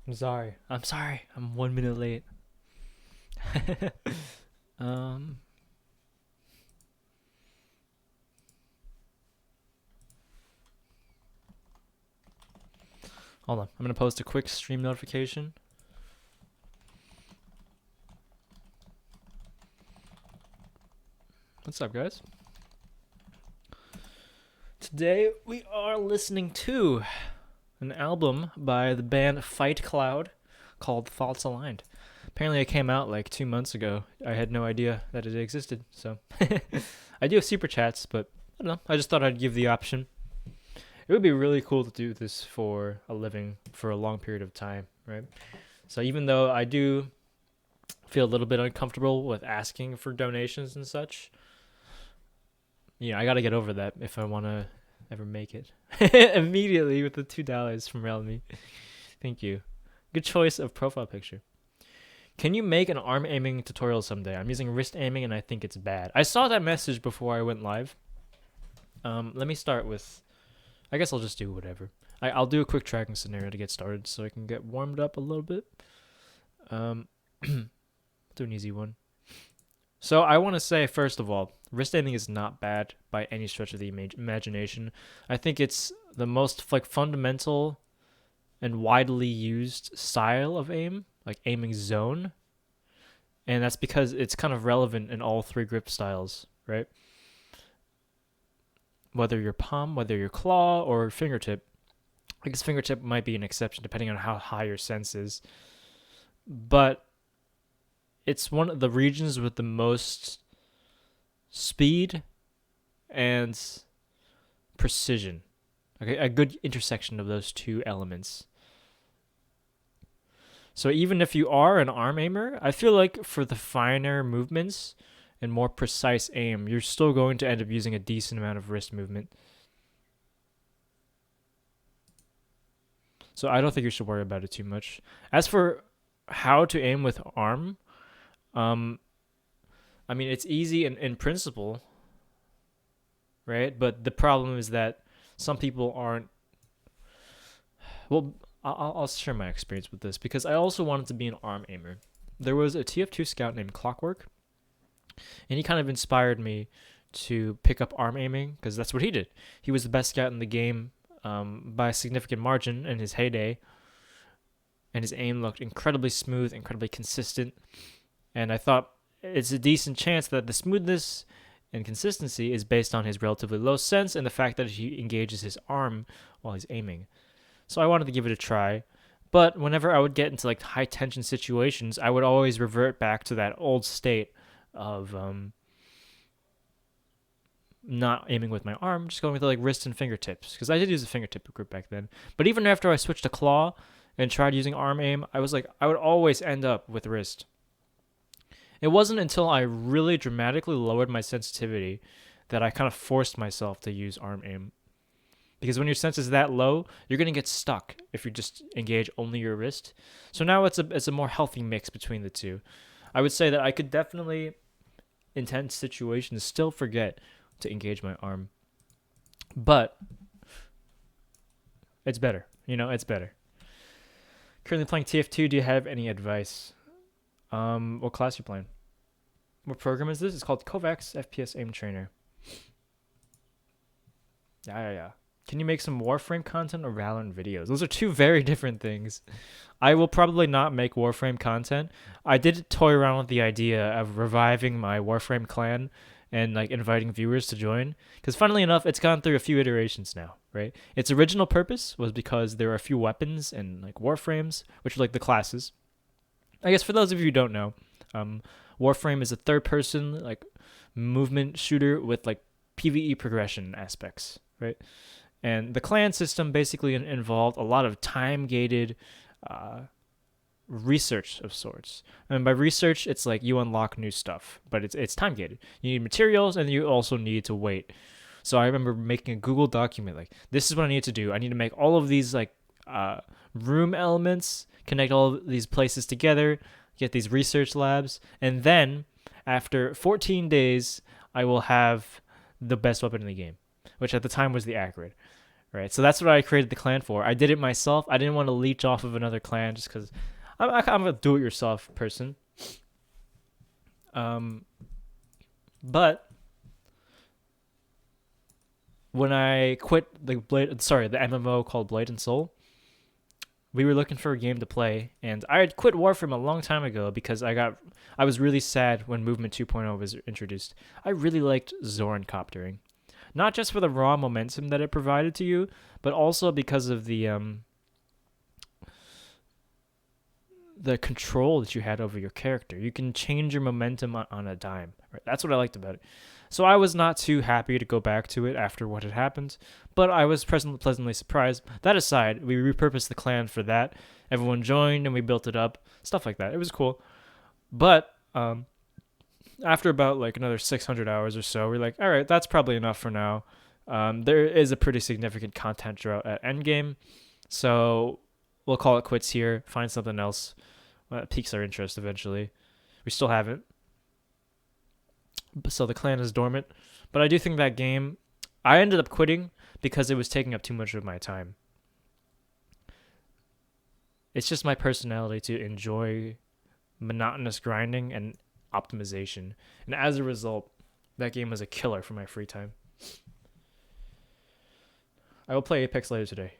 I'm sorry. I'm sorry. I'm 1 minute late. um, Hold on. I'm gonna post a quick stream notification. What's up, guys? Today we are listening to an album by the band Fight Cloud called Faults Aligned. Apparently, it came out like 2 months ago. I had no idea that it existed. So I do have super chats, but I don't know. I just thought I'd give the option. It would be really cool to do this for a living for a long period of time, right? So even though I do feel a little bit uncomfortable with asking for donations and such, I got to get over that if I want to ever make it. Immediately with the $2 from Realme. Thank you. Good choice of profile picture. Can you make an arm aiming tutorial someday? I'm using wrist aiming and I think it's bad. I saw that message before I went live. Let me start with, I guess I'll just do whatever. I'll do a quick tracking scenario to get started so I can get warmed up a little bit. Do an easy one. So I want to say, first of all, wrist aiming is not bad by any stretch of the imagination. I think it's the most fundamental and widely used style of aim, like aiming zone. And that's because it's kind of relevant in all three grip styles, right? Whether your palm, whether your claw, or fingertip. I guess fingertip might be an exception depending on how high your sense is. But it's one of the regions with the most speed and precision. Okay, a good intersection of those two elements. So even if you are an arm aimer, I feel like for the finer movements and more precise aim, you're still going to end up using a decent amount of wrist movement. So I don't think you should worry about it too much. As for how to aim with arm, I mean, it's easy in principle, right? But the problem is that some people aren't. Well, I'll share my experience with this because I also wanted to be an arm aimer. There was a TF2 scout named Clockwork, and he kind of inspired me to pick up arm aiming because that's what he did. He was the best scout in the game by a significant margin in his heyday, and his aim looked incredibly smooth, incredibly consistent. And I thought it's a decent chance that the smoothness and consistency is based on his relatively low sense and the fact that he engages his arm while he's aiming. So I wanted to give it a try. But whenever I would get into like high tension situations, I would always revert back to that old state of not aiming with my arm, just going with like wrist and fingertips. Because I did use a fingertip grip back then. But even after I switched to claw and tried using arm aim, I would always end up with wrist. It wasn't until I really dramatically lowered my sensitivity that I kind of forced myself to use arm aim. Because when your sense is that low, you're going to get stuck if you just engage only your wrist. So now it's a more healthy mix between the two. I would say that I could definitely, in tense situations, still forget to engage my arm. But it's better. It's better. Currently playing TF2. Do you have any advice? What class you playing? What program is this? It's called Kovacs FPS Aim Trainer. Yeah. Can you make some Warframe content or Valorant videos? Those are two very different things. I will probably not make Warframe content. I did toy around with the idea of reviving my Warframe clan and like inviting viewers to join. Because funnily enough, it's gone through a few iterations now, right? Its original purpose was because there are a few weapons and like Warframes, which are like the classes. I guess for those of you who don't know, Warframe is a third-person like movement shooter with like PvE progression aspects, right? And the clan system basically involved a lot of time-gated research of sorts. And by research, it's like you unlock new stuff, but it's time-gated. You need materials, and you also need to wait. So I remember making a Google document like, this is what I need to do. I need to make all of these like room elements, connect all of these places together, get these research labs, and then after 14 days, I will have the best weapon in the game, which at the time was the Acrid, right? So that's what I created the clan for. I did it myself. I didn't want to leech off of another clan just because I'm a do-it-yourself person. But when I quit the MMO called Blade and Soul, we were looking for a game to play, and I had quit Warframe a long time ago because I was really sad when Movement 2.0 was introduced. I really liked Zoran coptering, not just for the raw momentum that it provided to you, but also because of the control that you had over your character. You can change your momentum on a dime. Right? That's what I liked about it. So I was not too happy to go back to it after what had happened, but I was pleasantly surprised. That aside, we repurposed the clan for that. Everyone joined and we built it up, stuff like that. It was cool. But after about like another 600 hours or so, we're like, all right, that's probably enough for now. There is a pretty significant content drought at endgame, so we'll call it quits here, find something else that piques our interest eventually. We still haven't. So the clan is dormant. But I do think that game, I ended up quitting because it was taking up too much of my time. It's just my personality to enjoy monotonous grinding and optimization. And as a result, that game was a killer for my free time. I will play Apex later today.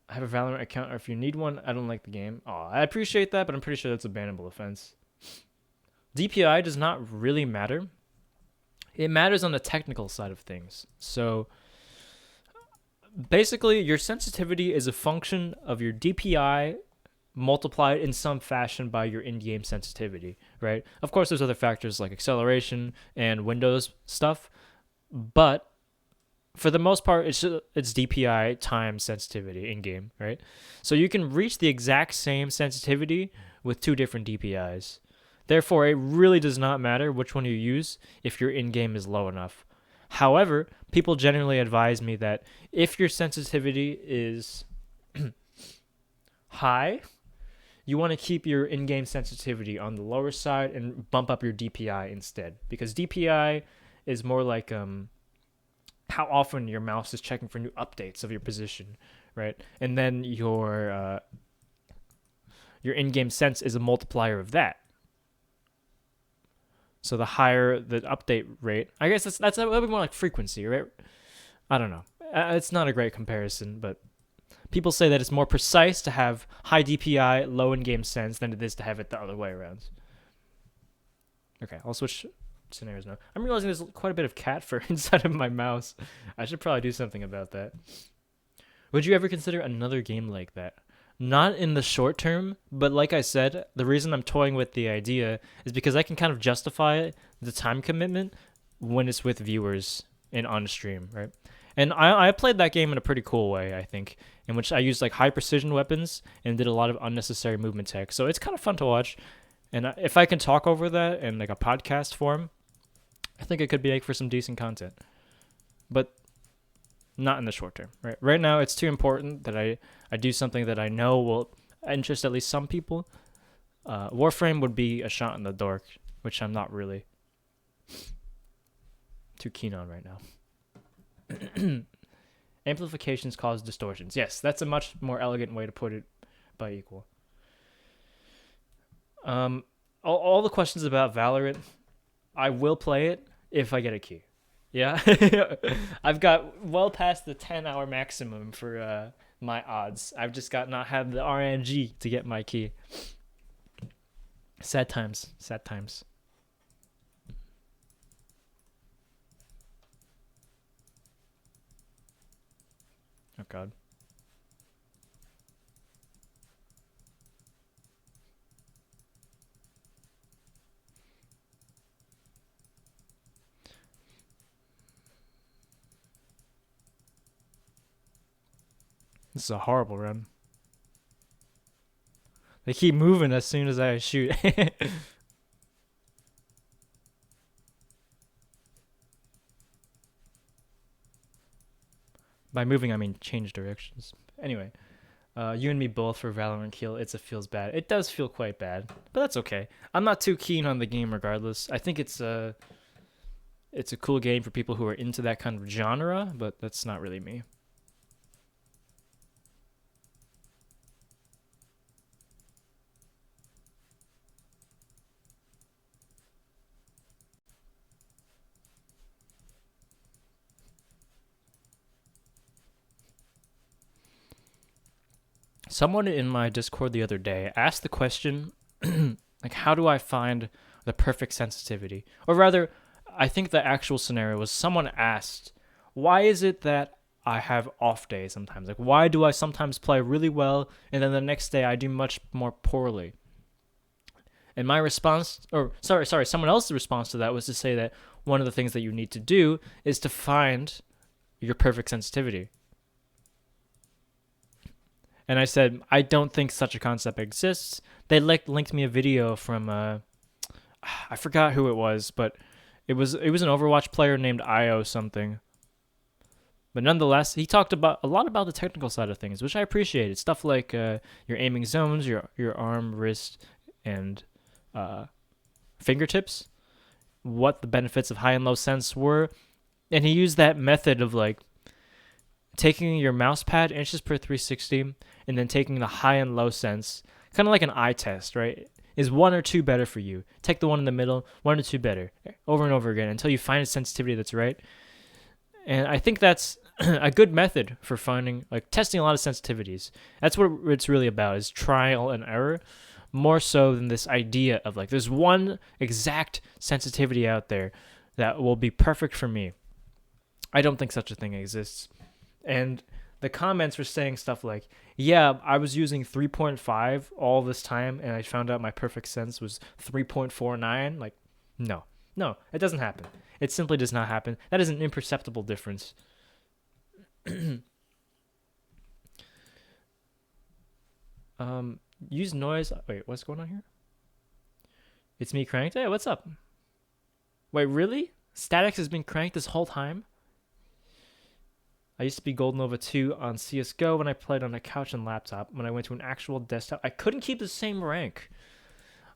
I have a Valorant account, or if you need one, I don't like the game. Oh, I appreciate that, but I'm pretty sure that's a bannable offense. DPI does not really matter. It matters on the technical side of things. So basically, your sensitivity is a function of your DPI multiplied in some fashion by your in-game sensitivity, right? Of course, there's other factors like acceleration and Windows stuff, but for the most part, it's DPI times sensitivity in-game, right? So you can reach the exact same sensitivity with two different DPIs. Therefore, it really does not matter which one you use if your in-game is low enough. However, people generally advise me that if your sensitivity is high, you want to keep your in-game sensitivity on the lower side and bump up your DPI instead. Because DPI is more like how often your mouse is checking for new updates of your position, right? And then your in-game sense is a multiplier of that. So the higher the update rate, I guess that's a little bit more like frequency, right? I don't know. It's not a great comparison, but people say that it's more precise to have high DPI, low in-game sense than it is to have it the other way around. Okay, I'll switch scenarios now. I'm realizing there's quite a bit of cat fur inside of my mouse. I should probably do something about that. Would you ever consider another game like that? Not in the short term, but like I said, the reason I'm toying with the idea is because I can kind of justify the time commitment when it's with viewers and on stream, right? And I played that game in a pretty cool way, I think, in which I used like high precision weapons and did a lot of unnecessary movement tech. So it's kind of fun to watch. And if I can talk over that in like a podcast form, I think it could be like for some decent content. But not in the short term, right? Right now, it's too important that I do something that I know will interest at least some people. Warframe would be a shot in the dark, which I'm not really too keen on right now. Amplifications cause distortions. Yes, that's a much more elegant way to put it by equal. All the questions about Valorant, I will play it if I get a key. Yeah, I've got well past the 10-hour maximum for my odds. I've just not had the RNG to get my key. Sad times. Sad times. Oh, God. This is a horrible run. They keep moving as soon as I shoot. By moving, I mean change directions. Anyway, you and me both for Valorant kill. It feels bad. It does feel quite bad, but that's okay. I'm not too keen on the game regardless. I think it's a cool game for people who are into that kind of genre, but that's not really me. Someone in my Discord the other day asked the question, like, how do I find the perfect sensitivity? Or rather, I think the actual scenario was someone asked, why is it that I have off days sometimes? Like, why do I sometimes play really well and then the next day I do much more poorly? And my response, or sorry, someone else's response to that was to say that one of the things that you need to do is to find your perfect sensitivity. And I said, I don't think such a concept exists. They linked me a video from, I forgot who it was, but it was an Overwatch player named IO something. But nonetheless, he talked about a lot about the technical side of things, which I appreciated. Stuff like your aiming zones, your arm, wrist, and fingertips, what the benefits of high and low sense were. And he used that method of like taking your mouse pad inches per 360 and then taking the high and low sense, kind of like an eye test, right? Is one or two better for you? Take the one in the middle, one or two better, over and over again until you find a sensitivity that's right. And I think that's a good method for finding, like, testing a lot of sensitivities. That's what it's really about, is trial and error, more so than this idea of, like, there's one exact sensitivity out there that will be perfect for me. I don't think such a thing exists. And the comments were saying stuff like, yeah, I was using 3.5 all this time, and I found out my perfect sense was 3.49. Like, no, it doesn't happen. It simply does not happen. That is an imperceptible difference. Use noise. Wait, what's going on here? It's me cranked. Hey, what's up? Wait, really? Statics has been cranked this whole time? I used to be Gold Nova 2 on CSGO when I played on a couch and laptop. When I went to an actual desktop, I couldn't keep the same rank.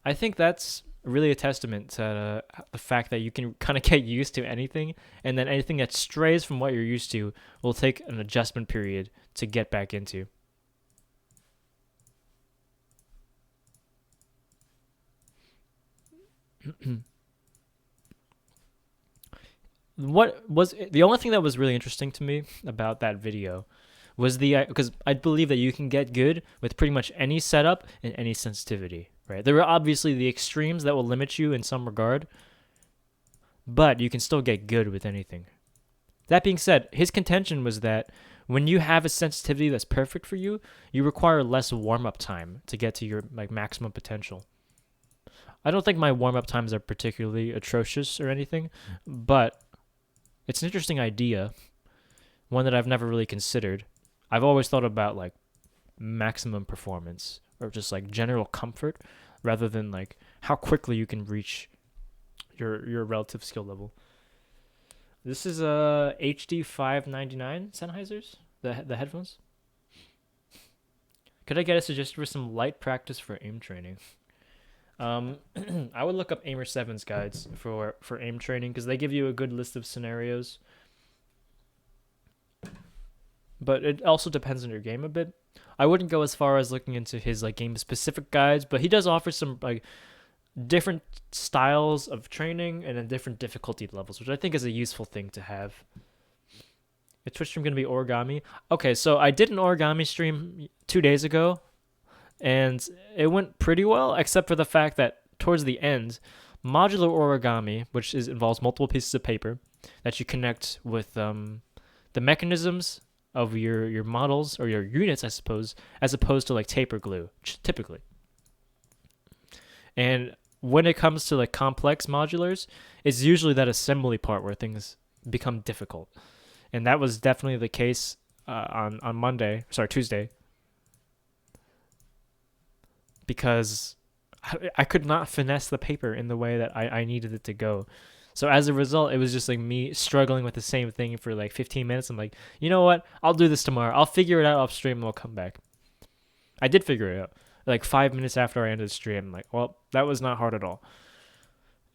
I think that's really a testament to the fact that you can kind of get used to anything, and then anything that strays from what you're used to will take an adjustment period to get back into. What was the only thing that was really interesting to me about that video was because I believe that you can get good with pretty much any setup and any sensitivity, right? There are obviously the extremes that will limit you in some regard, but you can still get good with anything. That being said, his contention was that when you have a sensitivity that's perfect for you, you require less warm-up time to get to your like maximum potential. I don't think my warm-up times are particularly atrocious or anything, but it's an interesting idea, one that I've never really considered. I've always thought about like maximum performance or just like general comfort rather than like how quickly you can reach your relative skill level. This is a HD 599 Sennheisers, the headphones. Could I get a suggestion for some light practice for aim training? I would look up Aimer7's guides for aim training because they give you a good list of scenarios. But it also depends on your game a bit. I wouldn't go as far as looking into his like game specific guides, but he does offer some like different styles of training and then different difficulty levels, which I think is a useful thing to have. Is Twitch stream gonna be origami? Okay, so I did an origami stream 2 days ago. And it went pretty well, except for the fact that towards the end, modular origami, which involves multiple pieces of paper that you connect with the mechanisms of your models or your units, I suppose, as opposed to like tape or glue, typically. And when it comes to like complex modulars, it's usually that assembly part where things become difficult. And that was definitely the case on Tuesday. Because I could not finesse the paper in the way that I needed it to go. So as a result, it was just like me struggling with the same thing for like 15 minutes. I'm like, you know what? I'll do this tomorrow. I'll figure it out off stream and I'll come back. I did figure it out. Like 5 minutes after I ended the stream, I'm like, well, that was not hard at all.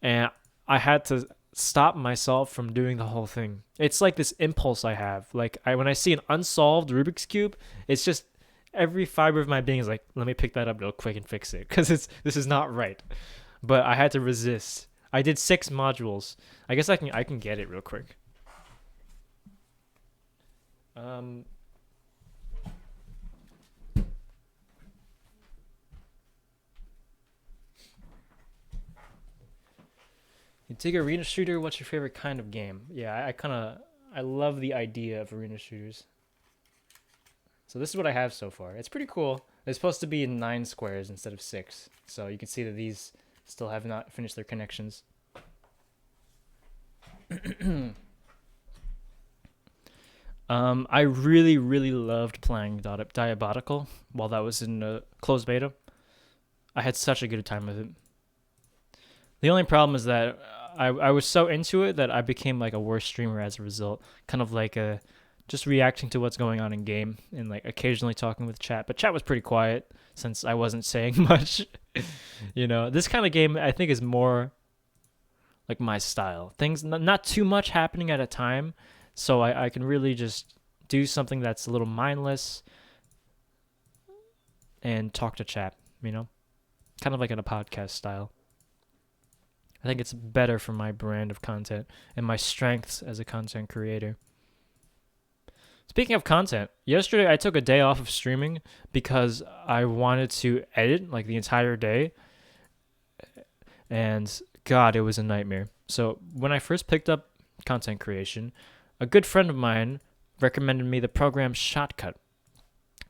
And I had to stop myself from doing the whole thing. It's like this impulse I have. Like when I see an unsolved Rubik's Cube, it's just every fiber of my being is like, let me pick that up real quick and fix it because this is not right. But I had to resist. I did 6 modules. I guess I can get it real quick. You dig arena shooter? What's your favorite kind of game? Yeah, I love the idea of arena shooters. So this is what I have so far. It's pretty cool. It's supposed to be in 9 squares instead of 6. So you can see that these still have not finished their connections. I really, really loved playing Diabolical while that was in closed beta. I had such a good time with it. The only problem is that I was so into it that I became like a worse streamer as a result. Kind of like just reacting to what's going on in game and like occasionally talking with chat. But chat was pretty quiet since I wasn't saying much. This kind of game I think is more like my style. Things not too much happening at a time, so I can really just do something that's a little mindless and talk to chat, kind of like in a podcast style. I think it's better for my brand of content and my strengths as a content creator. Speaking of content, yesterday I took a day off of streaming because I wanted to edit like the entire day. And God, it was a nightmare. So when I first picked up content creation, a good friend of mine recommended me the program Shotcut.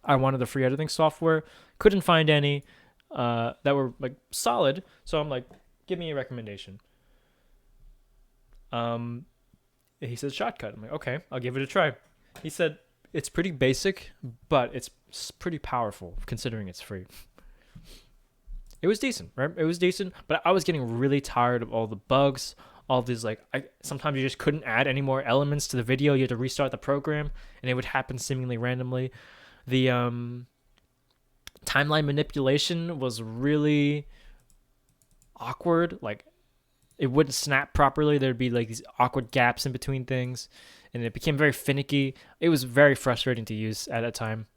I wanted the free editing software, couldn't find any that were like solid. So I'm like, give me a recommendation. He said Shotcut. I'm like, okay, I'll give it a try. He said it's pretty basic, but it's pretty powerful considering it's free. It was decent, right? It was decent, but I was getting really tired of all the bugs, all these sometimes you just couldn't add any more elements to the video. You had to restart the program, and it would happen seemingly randomly. The timeline manipulation was really awkward. Like, it wouldn't snap properly. There'd be like these awkward gaps in between things, and it became very finicky. It was very frustrating to use at a time.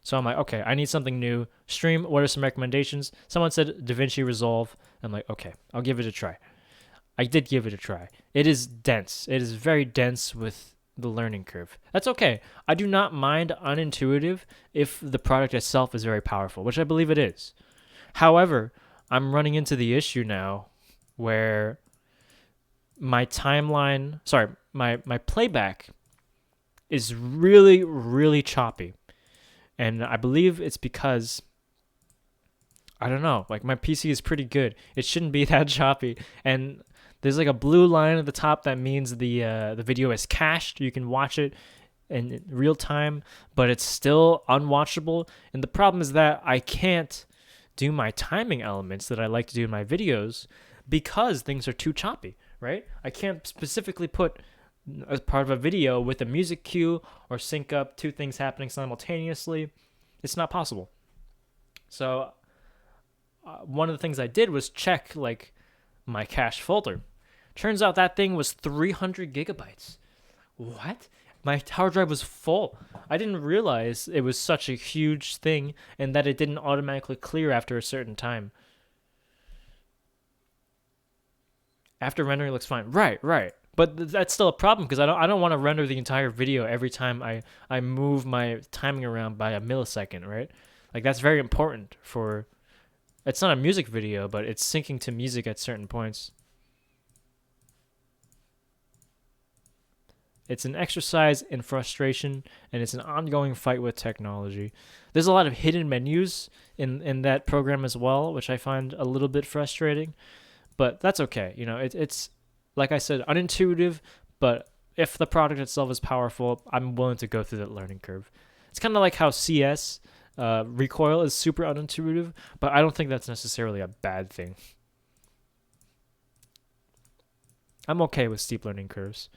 So I'm like, okay, I need something new. Stream, what are some recommendations? Someone said DaVinci Resolve. I'm like, okay, I'll give it a try. I did give it a try. It is dense. It is very dense with the learning curve. That's okay. I do not mind unintuitive if the product itself is very powerful, which I believe it is. However, I'm running into the issue now where my playback is really, really choppy. And I believe it's because, I don't know, like my PC is pretty good. It shouldn't be that choppy. And there's like a blue line at the top that means the video is cached. You can watch it in real time, but it's still unwatchable. And the problem is that I can't do my timing elements that I like to do in my videos because things are too choppy, right? I can't specifically put as part of a video with a music cue or sync up two things happening simultaneously. It's not possible. So one of the things I did was check like my cache folder. Turns out that thing was 300 gigabytes. What? My hard drive was full. I didn't realize it was such a huge thing and that it didn't automatically clear after a certain time. After rendering, it looks fine. Right. But that's still a problem because I don't want to render the entire video every time I move my timing around by a millisecond, right? Like, that's very important for... It's not a music video, but it's syncing to music at certain points. It's an exercise in frustration, and it's an ongoing fight with technology. There's a lot of hidden menus in that program as well, which I find a little bit frustrating. But that's okay. It's... Like I said, unintuitive, but if the product itself is powerful, I'm willing to go through that learning curve. It's kind of like how CS recoil is super unintuitive, but I don't think that's necessarily a bad thing. I'm okay with steep learning curves.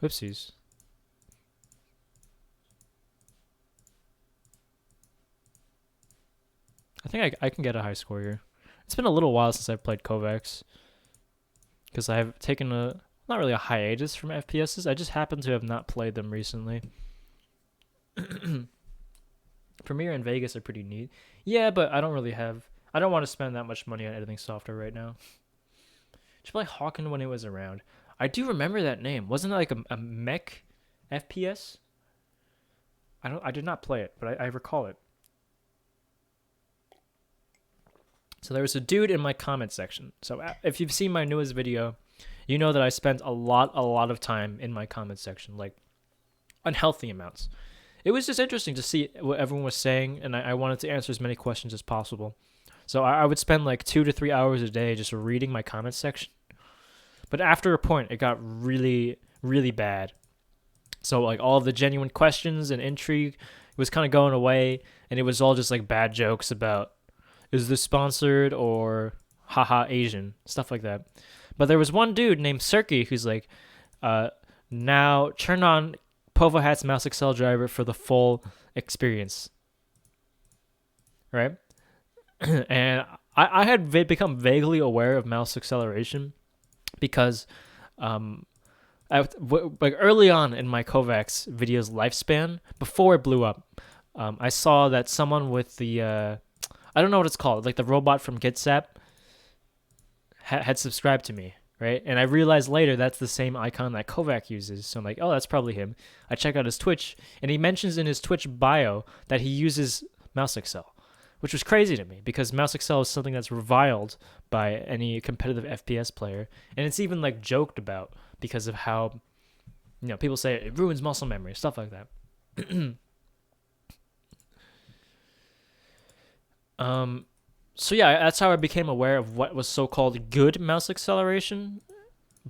Whoopsies. I think I can get a high score here. It's been a little while since I've played Kovacs. Because I've taken not really a hiatus from FPSs. I just happen to have not played them recently. Premiere and Vegas are pretty neat. Yeah, but I don't want to spend that much money on editing software right now. Should play Hawken when it was around. I do remember that name. Wasn't it like a mech FPS? I did not play it, but I recall it. So there was a dude in my comment section. So if you've seen my newest video, you know that I spent a lot of time in my comment section, like unhealthy amounts. It was just interesting to see what everyone was saying, and I wanted to answer as many questions as possible. So I would spend like 2 to 3 hours a day just reading my comment section. But after a point, it got really, really bad. So like all of the genuine questions and intrigue was kind of going away, and it was all just like bad jokes about, is this sponsored or haha Asian, stuff like that. But there was one dude named Serky who's like, now turn on PovoHat's mouse accel driver for the full experience, right? And I had become vaguely aware of mouse acceleration because like early on in my Kovacs video's lifespan, before it blew up, I saw that someone with the I don't know what it's called, like the robot from GitSap, had subscribed to me, right? And I realized later that's the same icon that Kovac uses. So I'm like, oh, that's probably him. I check out his Twitch, and he mentions in his Twitch bio that he uses mouse accel, which was crazy to me because mouse accel is something that's reviled by any competitive FPS player, and it's even like joked about because of how, people say it ruins muscle memory, stuff like that. So yeah, that's how I became aware of what was so-called good mouse acceleration,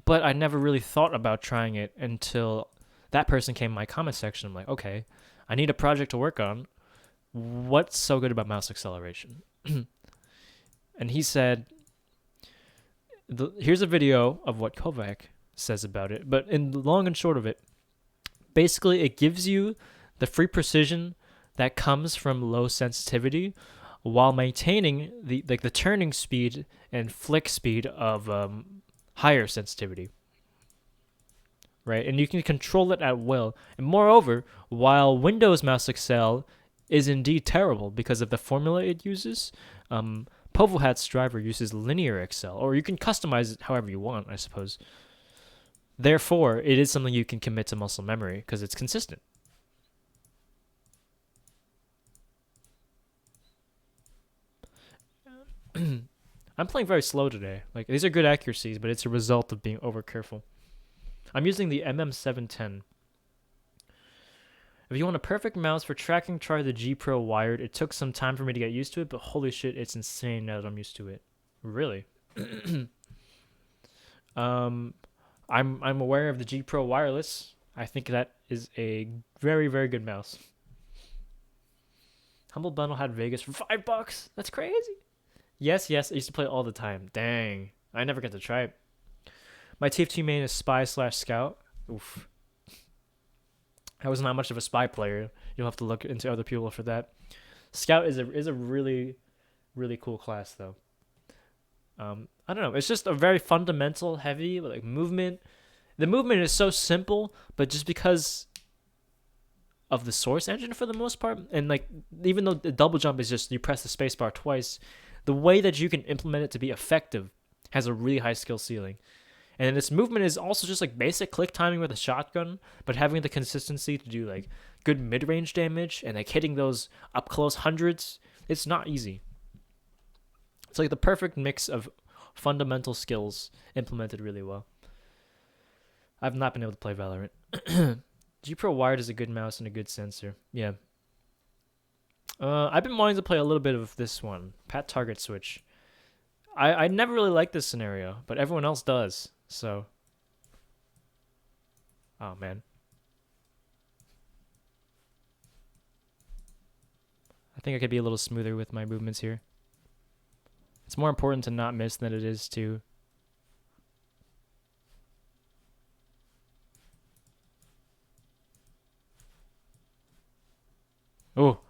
but I never really thought about trying it until that person came in my comment section. I'm like, okay, I need a project to work on. What's so good about mouse acceleration? And he said, here's a video of what Kovac says about it, but in the long and short of it, basically it gives you the free precision that comes from low sensitivity while maintaining the turning speed and flick speed of higher sensitivity, right? And you can control it at will. And moreover, while Windows mouse accel is indeed terrible because of the formula it uses, PovoHat's driver uses linear accel, or you can customize it however you want, I suppose. Therefore, it is something you can commit to muscle memory because it's consistent. I'm playing very slow today. Like, these are good accuracies, but it's a result of being over careful. I'm using the MM710. If you want a perfect mouse for tracking, try the G Pro wired. It took some time for me to get used to it, but holy shit, it's insane now that I'm used to it. Really? I'm aware of the G Pro wireless. I think that is a very, very good mouse. Humble Bundle had Vegas for $5. That's crazy. Yes, I used to play it all the time. Dang. I never got to try it. My TF2 main is Spy/Scout. Oof. I was not much of a Spy player. You'll have to look into other people for that. Scout is a really, really cool class, though. I don't know. It's just a very fundamental, heavy, like movement. The movement is so simple, but just because of the source engine for the most part, and like even though the double jump is just you press the spacebar twice, the way that you can implement it to be effective has a really high skill ceiling. And then this movement is also just like basic click timing with a shotgun, but having the consistency to do like good mid-range damage and like hitting those up close hundreds, it's not easy. It's like the perfect mix of fundamental skills implemented really well. I've not been able to play Valorant. G Pro Wired is a good mouse and a good sensor. Yeah. I've been wanting to play a little bit of this one, Pat Target Switch. I never really liked this scenario, but everyone else does, so. Oh, man. I think I could be a little smoother with my movements here. It's more important to not miss than it is to... Oh.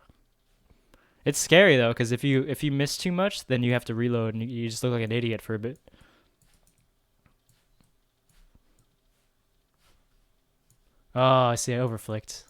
It's scary though, because if you miss too much, then you have to reload and you just look like an idiot for a bit. Oh, I see. I overflicked.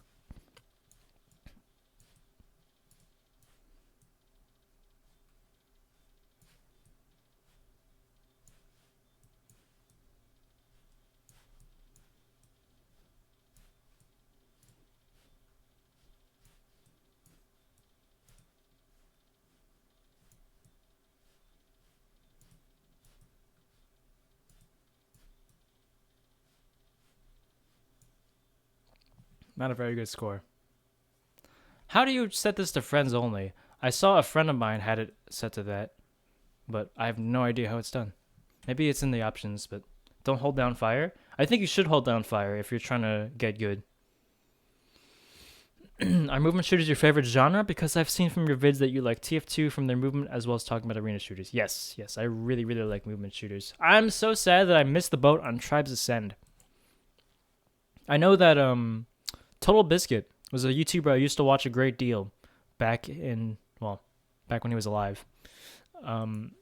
Not a very good score. How do you set this to friends only? I saw a friend of mine had it set to that, but I have no idea how it's done. Maybe it's in the options, but don't hold down fire. I think you should hold down fire if you're trying to get good. Are movement shooters your favorite genre? Because I've seen from your vids that you like TF2 from their movement as well as talking about arena shooters. Yes, I really, really like movement shooters. I'm so sad that I missed the boat on Tribes Ascend. I know that Total Biscuit was a YouTuber I used to watch a great deal back when he was alive. And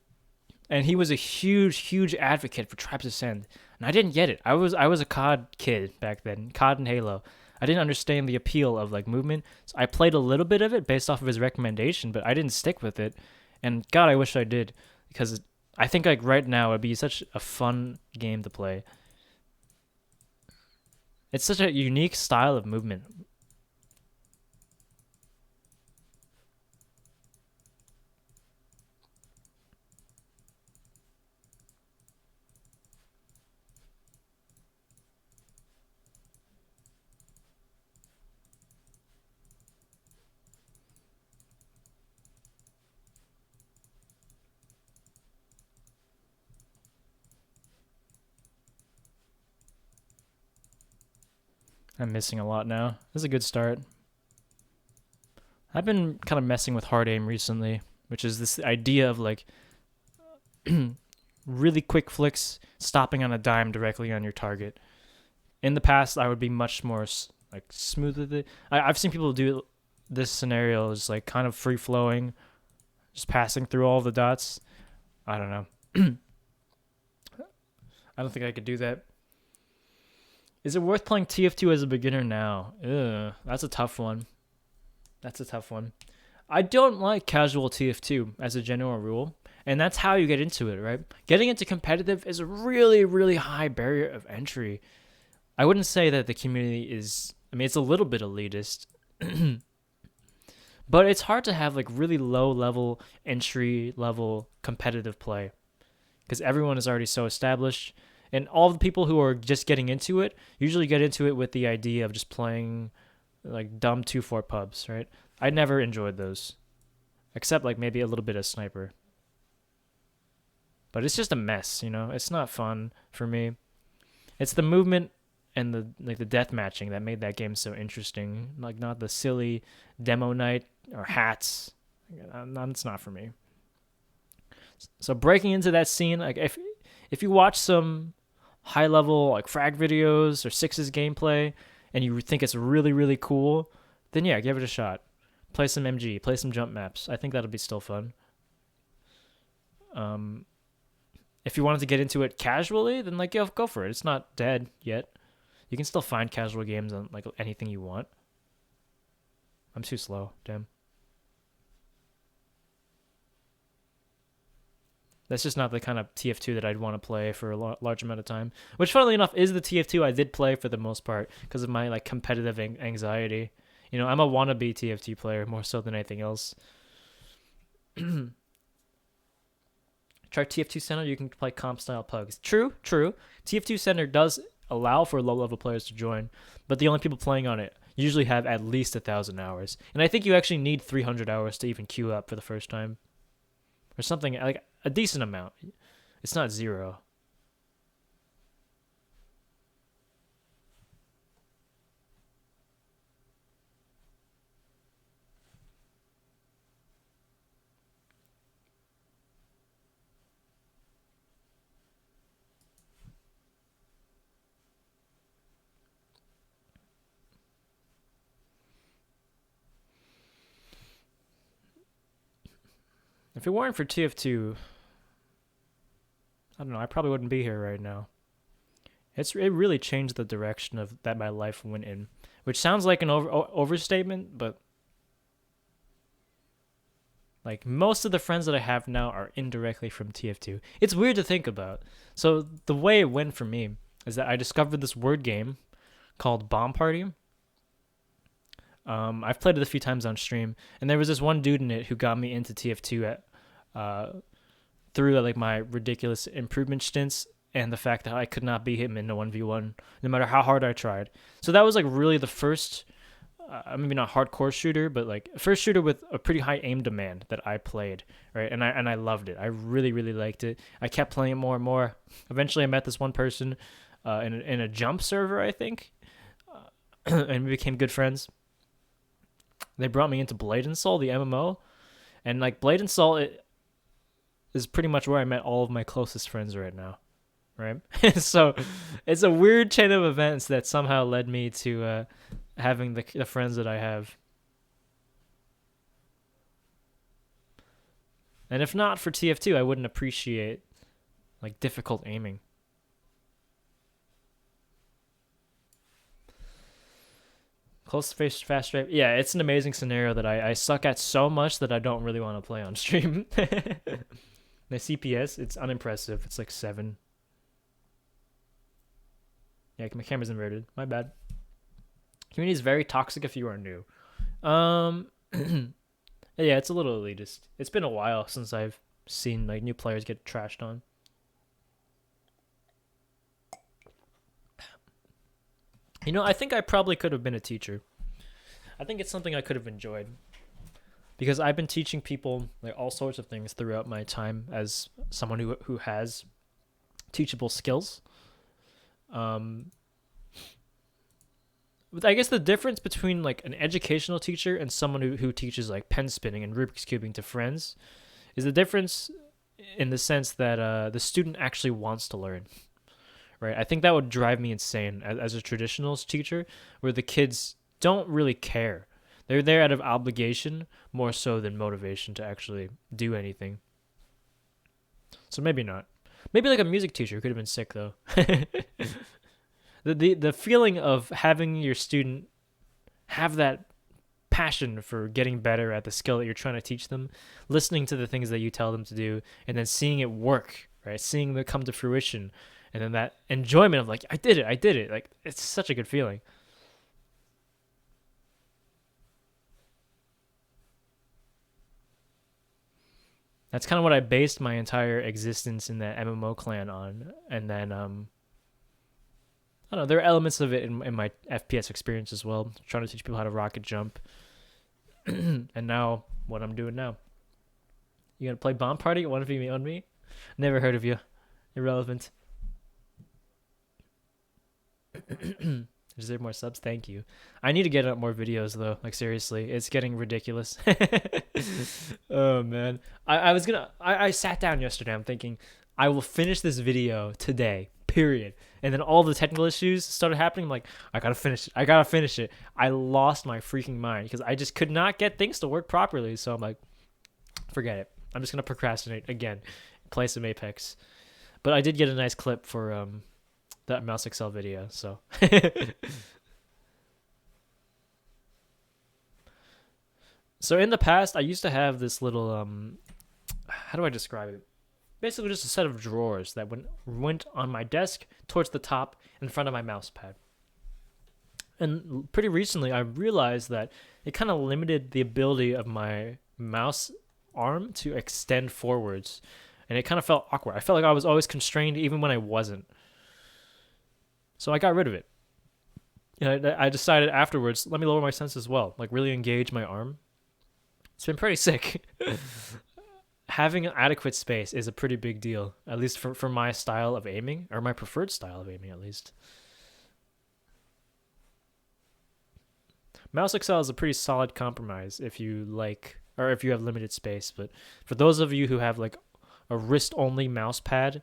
he was a huge advocate for Tribes Ascend. And I didn't get it. I was a COD kid back then, COD and Halo. I didn't understand the appeal of like movement. So I played a little bit of it based off of his recommendation, but I didn't stick with it. And God, I wish I did, because I think like right now it'd be such a fun game to play. It's such a unique style of movement. I'm missing a lot now. This is a good start. I've been kind of messing with hard aim recently, which is this idea of like really quick flicks, stopping on a dime directly on your target. In the past, I would be much more like smooth with it. I've seen people do this scenario is like kind of free flowing, just passing through all the dots. I don't know. I don't think I could do that. Is it worth playing TF2 as a beginner now? That's a tough one. I don't like casual TF2 as a general rule, and that's how you get into it, right? Getting into competitive is a really, really high barrier of entry. I wouldn't say that the community is, it's a little bit elitist, but it's hard to have like really low level, entry level competitive play because everyone is already so established. And all the people who are just getting into it usually get into it with the idea of just playing like dumb 2-4 pubs, right? I never enjoyed those, except like maybe a little bit of sniper. But it's just a mess, It's not fun for me. It's the movement and the death matching that made that game so interesting. Like not the silly demo night or hats. It's not for me. So breaking into that scene, like if you watch some high level like frag videos or Sixes gameplay and you think it's really, really cool, then yeah, give it a shot. Play some MG, play some jump maps. I think that'll be still fun. If you wanted to get into it casually, then like go for it. It's not dead yet. You can still find casual games on like anything you want. I'm too slow, damn. That's just not the kind of TF2 that I'd want to play for a large amount of time. Which, funnily enough, is the TF2 I did play for the most part because of my like competitive anxiety. I'm a wannabe TF2 player more so than anything else. Try TF2 Center, you can play comp style pugs. True. TF2 Center does allow for low level players to join, but the only people playing on it usually have at least 1,000 hours. And I think you actually need 300 hours to even queue up for the first time. Or something like a decent amount. It's not 0. If it weren't for TF2, I don't know, I probably wouldn't be here right now. It really changed the direction of that my life went in, which sounds like an overstatement, but like most of the friends that I have now are indirectly from TF2. It's weird to think about. So the way it went for me is that I discovered this word game called Bomb Party. I've played it a few times on stream, and there was this one dude in it who got me into TF2 through like my ridiculous improvement stints and the fact that I could not beat him in a 1v1 no matter how hard I tried. So that was like really the first, maybe not hardcore shooter, but like first shooter with a pretty high aim demand that I played, right? And I loved it. I really really liked it. I kept playing it more and more. Eventually, I met this one person in a jump server, I think, and we became good friends. They brought me into Blade and Soul, the MMO, and like Blade and Soul it is pretty much where I met all of my closest friends right now, right? So it's a weird chain of events that somehow led me to having the friends that I have. And if not for TF2, I wouldn't appreciate like difficult aiming. Close face fast straight. Yeah, it's an amazing scenario that I suck at so much that I don't really want to play on stream. The CPS, it's unimpressive. It's like 7. Yeah, my camera's inverted. My bad. Community is very toxic if you are new. Yeah, it's a little elitist. It's been a while since I've seen like new players get trashed on. You know, I think I probably could have been a teacher. I think it's something I could have enjoyed. Because I've been teaching people like all sorts of things throughout my time as someone who has teachable skills. But I guess the difference between like an educational teacher and someone who teaches like pen spinning and Rubik's cubing to friends is the difference in the sense that the student actually wants to learn. Right? I think that would drive me insane as a traditionalist teacher where the kids don't really care. They're there out of obligation more so than motivation to actually do anything. So maybe not. Maybe like a music teacher could have been sick though. The feeling of having your student have that passion for getting better at the skill that you're trying to teach them, listening to the things that you tell them to do, and then seeing it work, right? Seeing them come to fruition, and then that enjoyment of like, I did it. Like, it's such a good feeling. That's kind of what I based my entire existence in that MMO clan on. And then, I don't know, there are elements of it in my FPS experience as well. Trying to teach people how to rocket jump. And now, what I'm doing now. You gonna play Bomb Party? 1v on me? Never heard of you. Irrelevant. Is there more subs? Thank you. I need to get up more videos though. Like seriously, it's getting ridiculous. Oh man, I sat down yesterday. I'm thinking I will finish this video today. Period. And then all the technical issues started happening. I'm like, I gotta finish it. I lost my freaking mind because I just could not get things to work properly. So I'm like, forget it. I'm just gonna procrastinate again. Play some Apex. But I did get a nice clip for that mouse accel video, so so in the past I used to have this little how do I describe it, basically just a set of drawers that went on my desk towards the top in front of my mouse pad. And pretty recently I realized that it kind of limited the ability of my mouse arm to extend forwards, and it kind of felt awkward. I felt like I was always constrained even when I wasn't. So I got rid of it. And I decided afterwards, let me lower my sense as well. Like really engage my arm. It's been pretty sick. Having an adequate space is a pretty big deal, at least for my style of aiming, or my preferred style of aiming at least. Mouse accel is a pretty solid compromise if you like, or if you have limited space. But for those of you who have like a wrist-only mouse pad,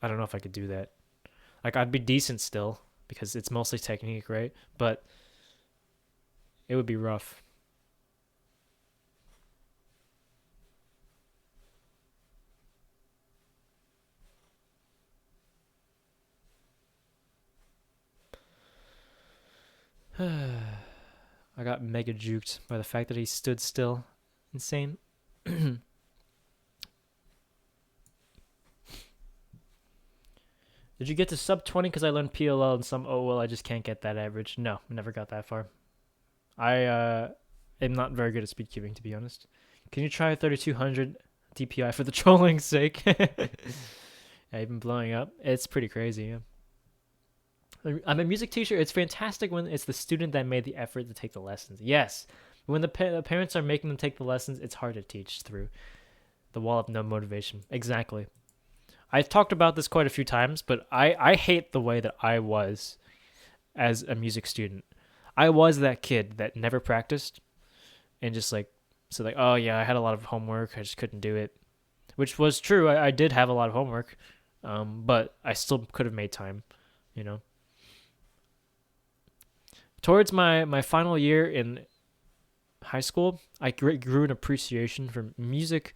I don't know if I could do that. Like, I'd be decent still, because it's mostly technique, right? But it would be rough. I got mega juked by the fact that he stood still. Insane. Did you get to sub 20 because I learned PLL and some OL? I just can't get that average. No, I never got that far. I am not very good at speed cubing, to be honest. Can you try 3200 DPI for the trolling's sake? even blowing up. It's pretty crazy. Yeah. I'm a music teacher. It's fantastic when it's the student that made the effort to take the lessons. Yes. When the parents are making them take the lessons, it's hard to teach through the wall of no motivation. Exactly. I've talked about this quite a few times, but I hate the way that I was as a music student. I was that kid that never practiced and just like, so like, oh yeah, I had a lot of homework. I just couldn't do it, which was true. I did have a lot of homework, but I still could have made time, you know. Towards my final year in high school, I grew an appreciation for music,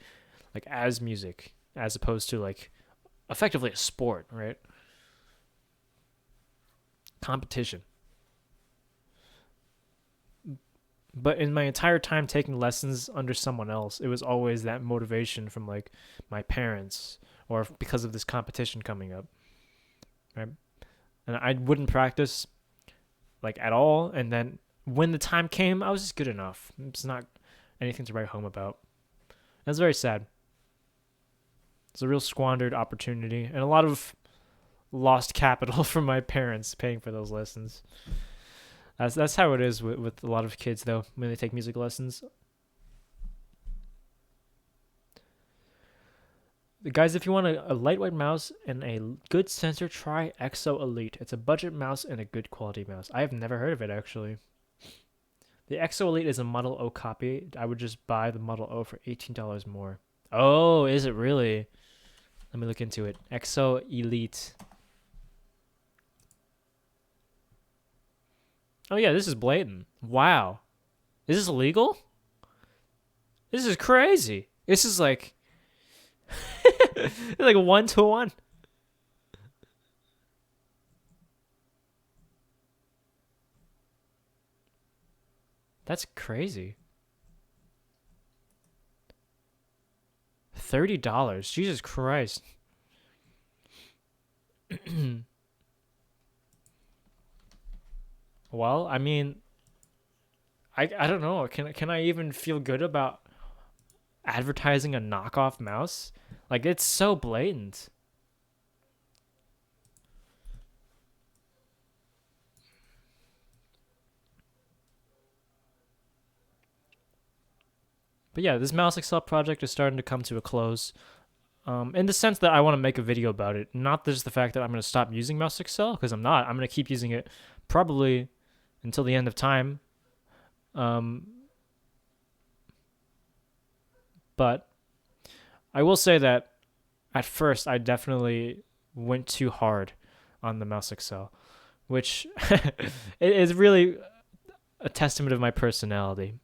like as music, as opposed to like effectively a sport, right? Competition. But in my entire time taking lessons under someone else, it was always that motivation from like my parents or because of this competition coming up, right? And I wouldn't practice like at all, and then when the time came, I was just good enough. It's not anything to write home about. That's very sad. It's a real squandered opportunity and a lot of lost capital from my parents paying for those lessons. That's how it is with a lot of kids though when they take music lessons. Guys, if you want a lightweight mouse and a good sensor, try Exo Elite. It's a budget mouse and a good quality mouse. I have never heard of it actually. The Exo Elite is a Model O copy. I would just buy the Model O for $18 more. Oh, is it really? Let me look into it. Exo Elite. Oh yeah, this is blatant. Wow. Is this illegal? This is crazy. This is like like 1-to-1. That's crazy. $30. Jesus Christ. Well, I mean, I don't know. Can I even feel good about advertising a knockoff mouse? Like it's so blatant. But yeah, this Mouse Excel project is starting to come to a close. In the sense that I want to make a video about it, not just the fact that I'm going to stop using Mouse Excel, because I'm not. I'm going to keep using it probably until the end of time. Um, but I will say that at first I definitely went too hard on the Mouse Excel, which it is really a testament of my personality.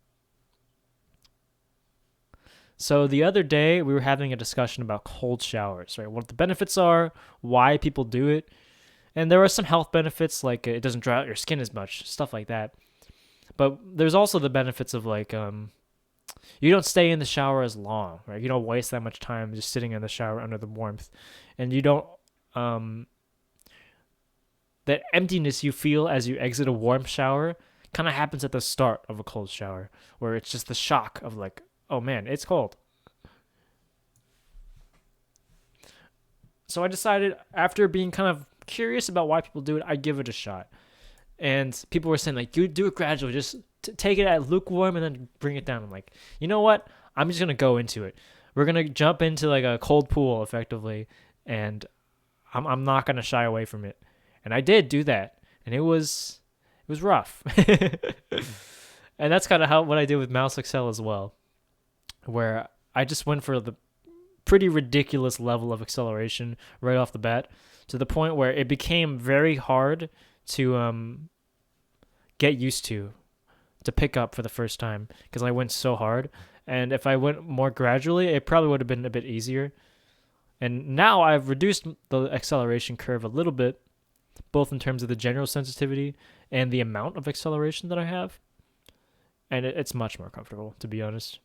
So the other day we were having a discussion about cold showers, right? What the benefits are, why people do it, and there are some health benefits like it doesn't dry out your skin as much, stuff like that. But there's also the benefits of like you don't stay in the shower as long, right? You don't waste that much time just sitting in the shower under the warmth, and you don't um that emptiness you feel as you exit a warm shower kind of happens at the start of a cold shower, where it's just the shock of like, oh man, it's cold. So I decided after being kind of curious about why people do it, I'd give it a shot. And people were saying like, you do it gradually, just take it at lukewarm and then bring it down. I'm like, you know what? I'm just gonna go into it. We're gonna jump into like a cold pool effectively, and I'm not gonna shy away from it. And I did do that, and it was rough. And that's kind of how what I did with Mouse Excel as well, where I just went for the pretty ridiculous level of acceleration right off the bat, to the point where it became very hard to get used to pick up for the first time because I went so hard. And if I went more gradually, it probably would have been a bit easier. And now I've reduced the acceleration curve a little bit, both in terms of the general sensitivity and the amount of acceleration that I have. And it's much more comfortable, to be honest.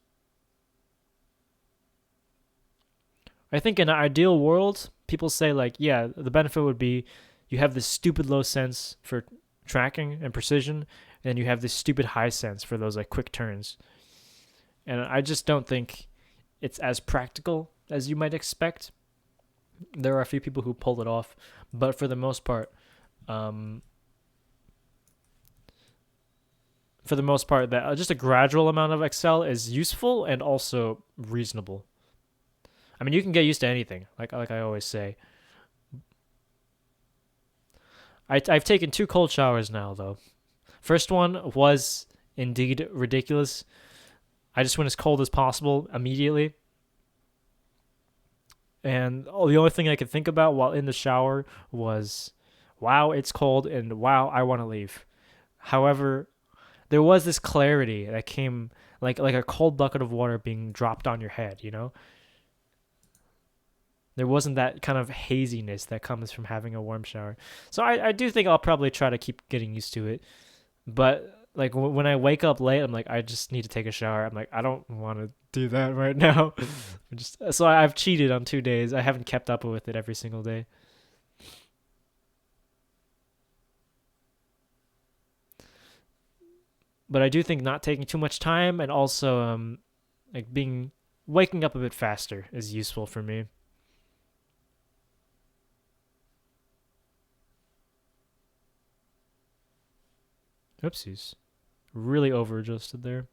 I think in an ideal world, people say like, yeah, the benefit would be you have this stupid low sense for tracking and precision, and then you have this stupid high sense for those like quick turns. And I just don't think it's as practical as you might expect. There are a few people who pull it off, but for the most part, um, that just a gradual amount of accel is useful and also reasonable. I mean, you can get used to anything, like I always say. I've taken 2 cold showers now, though. First one was indeed ridiculous. I just went as cold as possible immediately. And the only thing I could think about while in the shower was, wow, it's cold, and wow, I want to leave. However, there was this clarity that came like a cold bucket of water being dropped on your head, you know? There wasn't that kind of haziness that comes from having a warm shower. So I do think I'll probably try to keep getting used to it. But like when I wake up late, I'm like, I just need to take a shower. I'm like, I don't want to do that right now. So I've cheated on 2 days. I haven't kept up with it every single day. But I do think not taking too much time and also like waking up a bit faster is useful for me. Oopsies. Really over adjusted there.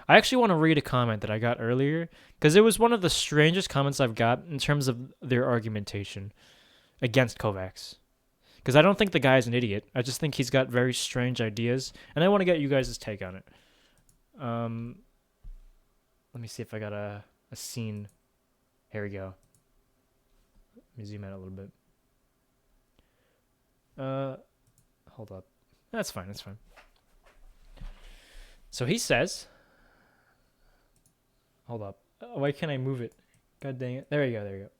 I actually want to read a comment that I got earlier because it was one of the strangest comments I've got in terms of their argumentation against Kovacs. Because I don't think the guy's an idiot. I just think he's got very strange ideas, and I want to get you guys' take on it. Let me see if I got a scene. Here we go. Let me zoom out a little bit. Hold up. That's fine. That's fine. So he says, hold up. Why can't I move it? God dang it. There you go. There you go.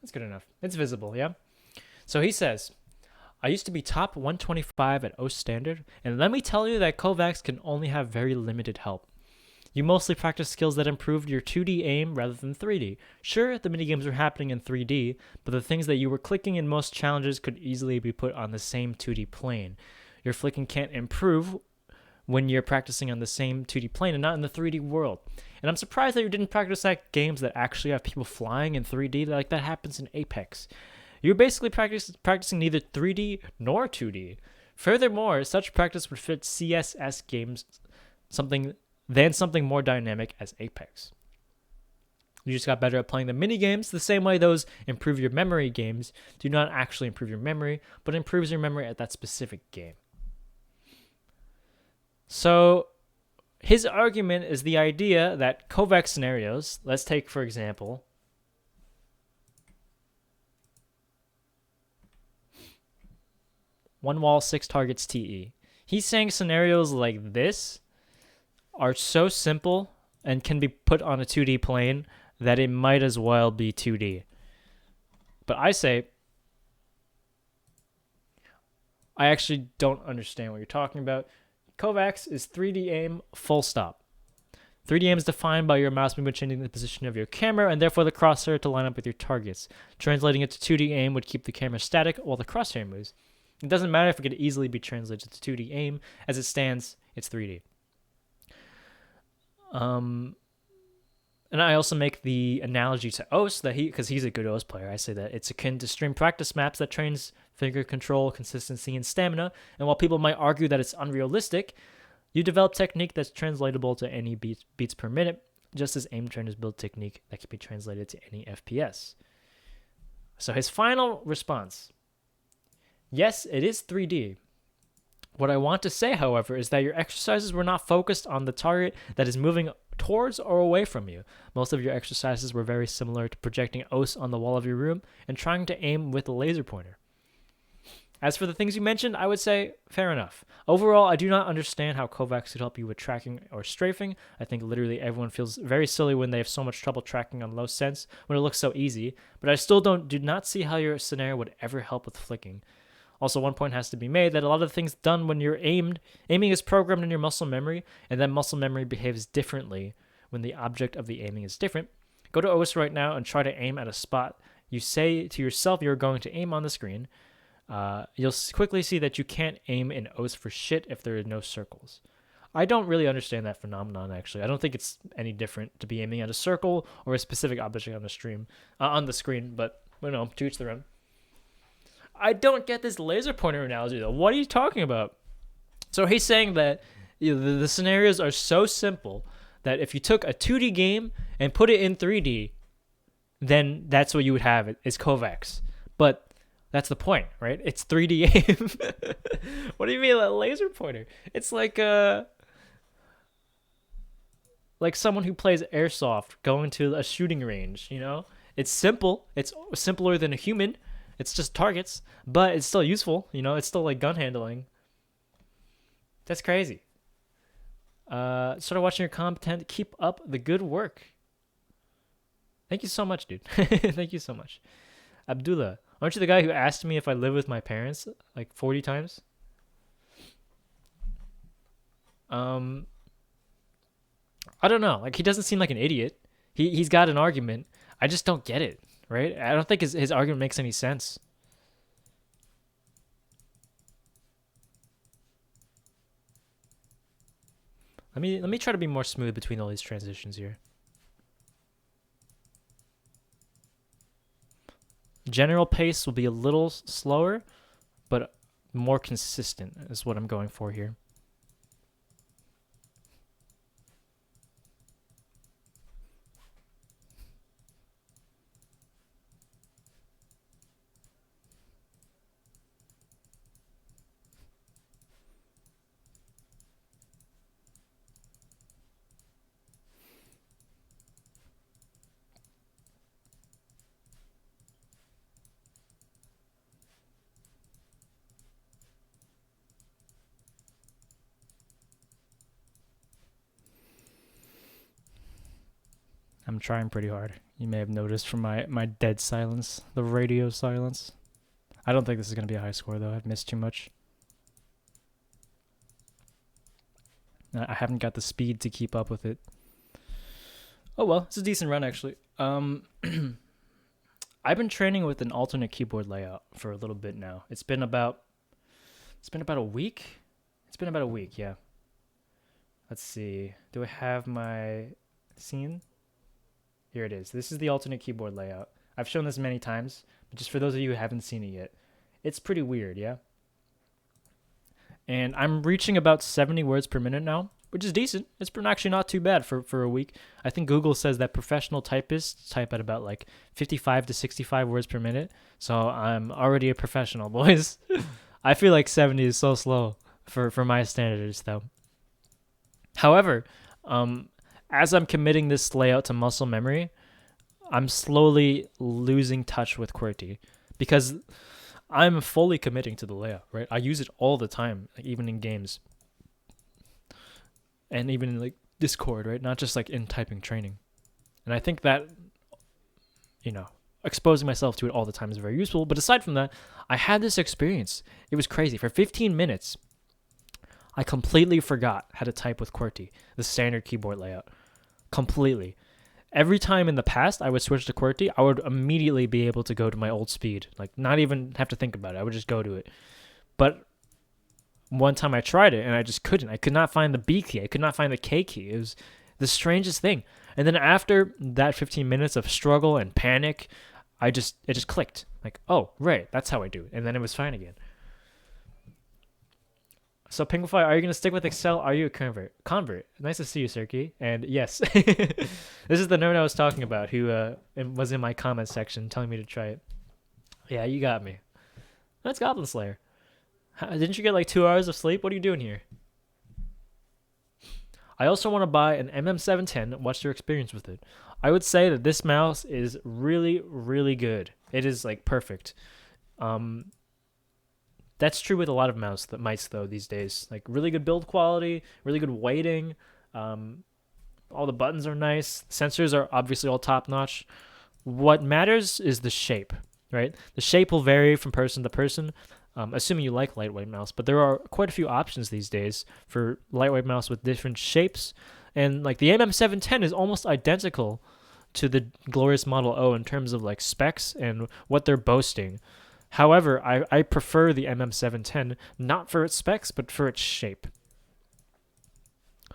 That's good enough. It's visible, yeah? So he says, I used to be top 125 at O standard, and let me tell you that Kovacs can only have very limited help. You mostly practice skills that improved your 2D aim rather than 3D. Sure, the minigames were happening in 3D, but the things that you were clicking in most challenges could easily be put on the same 2D plane. Your flicking can't improve when you're practicing on the same 2D plane and not in the 3D world. And I'm surprised that you didn't practice at games that actually have people flying in 3D like that happens in Apex. You're basically practicing neither 3D nor 2D. Furthermore, such practice would fit CSS games something more dynamic as Apex. You just got better at playing the mini games the same way those improve your memory games do not actually improve your memory, but improves your memory at that specific game. So his argument is the idea that Kovacs scenarios, let's take for example, one wall, 6 targets TE. He's saying scenarios like this are so simple and can be put on a 2D plane that it might as well be 2D. But I say, I actually don't understand what you're talking about. Kovacs is 3D aim, full stop. 3D aim is defined by your mouse movement changing the position of your camera and therefore the crosshair to line up with your targets. Translating it to 2D aim would keep the camera static while the crosshair moves. It doesn't matter if it could easily be translated to 2D aim. As it stands, it's 3D. And I also make the analogy to OS that because he's a good OS player, I say that it's akin to stream practice maps that trains finger control, consistency, and stamina. And while people might argue that it's unrealistic, you develop technique that's translatable to any beats per minute, just as aim trainers build technique that can be translated to any FPS. So his final response: yes, it is 3D. What I want to say, however, is that your exercises were not focused on the target that is moving towards or away from you. Most of your exercises were very similar to projecting OS on the wall of your room and trying to aim with a laser pointer. As for the things you mentioned, I would say fair enough. Overall, I do not understand how Kovacs could help you with tracking or strafing. I think literally everyone feels very silly when they have so much trouble tracking on low sense when it looks so easy, but I still do not see how your scenario would ever help with flicking. Also, one point has to be made that a lot of things done when you're aiming is programmed in your muscle memory, and that muscle memory behaves differently when the object of the aiming is different. Go to OS right now and try to aim at a spot you say to yourself you're going to aim on the screen. You'll quickly see that you can't aim in OS for shit if there are no circles. I don't really understand that phenomenon, actually. I don't think it's any different to be aiming at a circle or a specific object on the screen, but, to each their own. I don't get this laser pointer analogy, though. What are you talking about? So he's saying that the scenarios are so simple that if you took a 2D game and put it in 3D, then that's what you would have is Kovacs. But that's the point, right? It's 3D aim. What do you mean a laser pointer? It's like someone who plays airsoft going to a shooting range, It's simple. It's simpler than a human. It's just targets, but it's still useful, It's still like gun handling. That's crazy. Started watching your content. Keep up the good work. Thank you so much, dude. Thank you so much. Abdullah, aren't you the guy who asked me if I live with my parents like 40 times? I don't know. Like, he doesn't seem like an idiot. He's got an argument. I just don't get it, right? I don't think his argument makes any sense. Let me try to be more smooth between all these transitions here. General pace will be a little slower, but more consistent is what I'm going for here. I'm trying pretty hard. You may have noticed from my dead silence, the radio silence. I don't think this is going to be a high score, though. I've missed too much. I haven't got the speed to keep up with it. Oh, well, it's a decent run, actually. I've been training with an alternate keyboard layout for a little bit now. It's been about a week? It's been about a week, yeah. Let's see. Do I have my scene? Here it is. This is the alternate keyboard layout. I've shown this many times, but just for those of you who haven't seen it yet, it's pretty weird, yeah? And I'm reaching about 70 words per minute now, which is decent. It's actually not too bad for a week. I think Google says that professional typists type at about like 55 to 65 words per minute, so I'm already a professional, boys. I feel like 70 is so slow for my standards, though. However, as I'm committing this layout to muscle memory, I'm slowly losing touch with QWERTY because I'm fully committing to the layout, right? I use it all the time, like even in games and even in like Discord, right? Not just like in typing training. And I think that, exposing myself to it all the time is very useful. But aside from that, I had this experience. It was crazy. For 15 minutes, I completely forgot how to type with QWERTY, the standard keyboard layout. Completely. Every time in the past I would switch to QWERTY, I would immediately be able to go to my old speed. Like, not even have to think about it. I would just go to it. But one time I tried it, and I just couldn't. I could not find the B key. I could not find the K key. It was the strangest thing. And then after that 15 minutes of struggle and panic, it just clicked. Like, oh, right, that's how I do it. And then it was fine again. So, Pinklefy, are you going to stick with accel? Are you a convert? Convert. Nice to see you, Serki. And yes, this is the nerd I was talking about who was in my comment section telling me to try it. Yeah, you got me. That's Goblin Slayer. Didn't you get like 2 hours of sleep? What are you doing here? I also want to buy an MM710. What's your experience with it? I would say that this mouse is really, really good. It is like perfect. That's true with a lot of mice though these days. Like really good build quality, really good weighting. All the buttons are nice. Sensors are obviously all top notch. What matters is the shape, right? The shape will vary from person to person, assuming you like lightweight mouse. But there are quite a few options these days for lightweight mouse with different shapes And like the MM710 is almost identical to the Glorious Model O in terms of like specs and what they're boasting. However, I prefer the MM710 not for its specs but for its shape.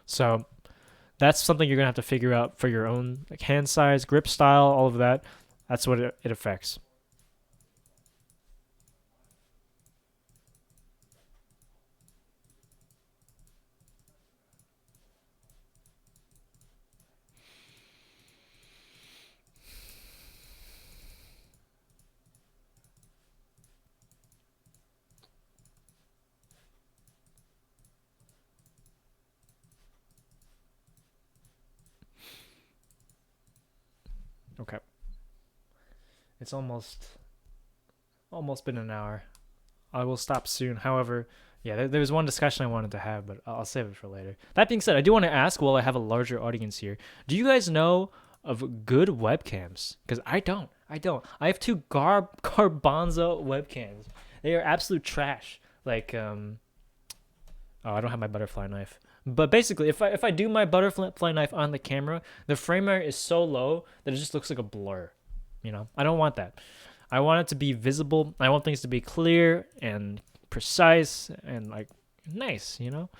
So that's something you're gonna have to figure out for your own, like hand size, grip style, all of that. That's what it affects. Okay, it's almost been an hour. I will stop soon. However, yeah, there was one discussion I wanted to have, but I'll save it for later. That being said, I do want to ask, while I have a larger audience here, do you guys know of good webcams? Because I don't. I don't. I have two Garbanzo webcams. They are absolute trash. Like, oh, I don't have my butterfly knife. But basically, if I do my butterfly knife on the camera, the frame rate is so low that it just looks like a blur. You know, I don't want that. I want it to be visible. I want things to be clear and precise and like nice, you know?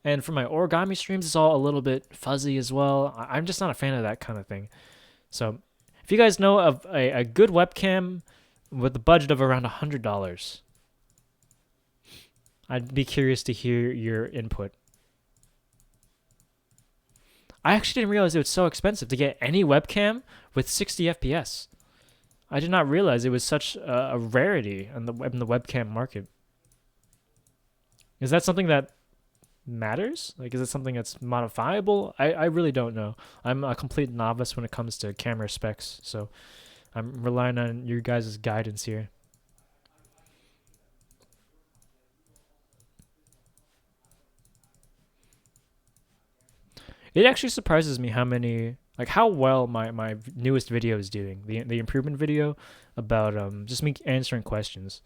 And for my origami streams, it's all a little bit fuzzy as well. I'm just not a fan of that kind of thing. So if you guys know of a good webcam with a budget of around $100, I'd be curious to hear your input. I actually didn't realize it was so expensive to get any webcam with 60 FPS. I did not realize it was such a rarity in the webcam market. Is that something that matters? Like, is it something that's modifiable? I really don't know. I'm a complete novice when it comes to camera specs, so I'm relying on your guys' guidance here. It actually surprises me how well my newest video is doing. The improvement video about just me answering questions.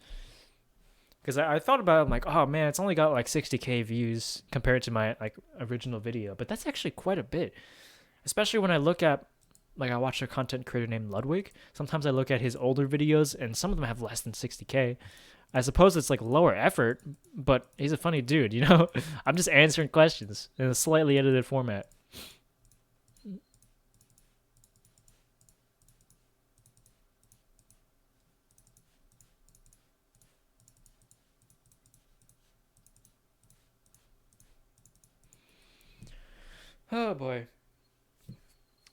Because I thought about it, I'm like, oh man, it's only got like 60K views compared to my like original video, but that's actually quite a bit. Especially when I look at, like, I watch a content creator named Ludwig. Sometimes I look at his older videos, and some of them have less than 60K. I suppose it's like lower effort, but he's a funny dude, you know? I'm just answering questions in a slightly edited format. Oh boy.